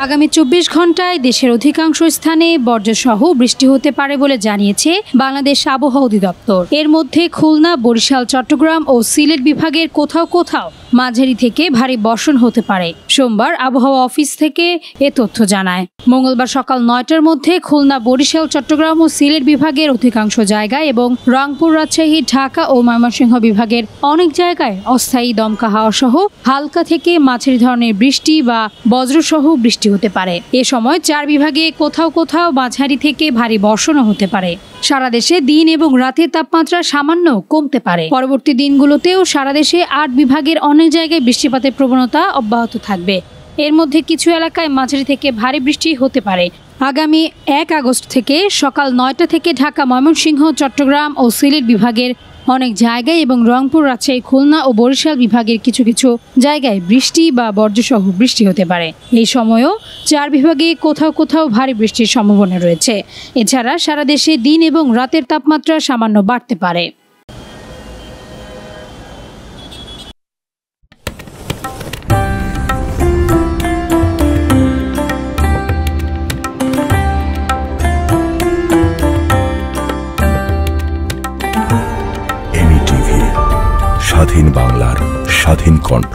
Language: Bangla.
আগামী ২৪ ঘন্টায় দেশের অধিকাংশ স্থানে বজ্রসহ বৃষ্টি হতে পারে বলে জানিয়েছে বাংলাদেশ আবহাওয়া অধিদপ্তর। এর মধ্যে খুলনা, বরিশাল, চট্টগ্রাম ও সিলেট বিভাগের কোথাও কোথাও মাঝারি থেকে ভারী বর্ষণ হতে পারে। সোমবার আবহাওয়া অফিস থেকে এ তথ্য জানায়। মঙ্গলবার সকাল ৯টার মধ্যে খুলনা, বরিশাল, চট্টগ্রাম ও সিলেট বিভাগের অধিকাংশ জায়গায় এবং রংপুর, রাজশাহী, ঢাকা ও ময়মনসিংহ বিভাগের অনেক জায়গায় অস্থায়ী দমকা হাওয়া সহ হালকা থেকে মাঝারি ধরনের বৃষ্টি বা বজ্রসহ বৃষ্টি হতে পারে। এ সময় ৪ বিভাগে কোথাও কোথাও মাঝারি থেকে ভারী বর্ষণও হতে পারে। সারা দেশে দিন এবং রাতের তাপমাত্রা সামান্য কমতে পারে। পরবর্তী দিনগুলোতেও সারা দেশে ৮ বিভাগের অনেক জায়গায় বৃষ্টিপাতের প্রবণতা অব্যাহত থাকবে। এর মধ্যে কিছু এলাকায় মাঝারি থেকে ভারী বৃষ্টি হতে পারে। আগামী ১ আগস্ট থেকে সকাল ৯টা থেকে ঢাকা, ময়মনসিংহ, চট্টগ্রাম ও সিলেট বিভাগের অনেক জায়গায় এবং রংপুর, রাজশাহী, খুলনা ও বরিশাল বিভাগের কিছু কিছু জায়গায় বৃষ্টি বা বজ্রসহ বৃষ্টি হতে পারে। এই সময়ও ৪ বিভাগে কোথাও কোথাও ভারী বৃষ্টির সম্ভাবনা রয়েছে। এছাড়া সারা দেশে দিন এবং রাতের তাপমাত্রা সামান্য বাড়তে পারে। স্বাধীন বাংলার স্বাধীন কণ্ঠ।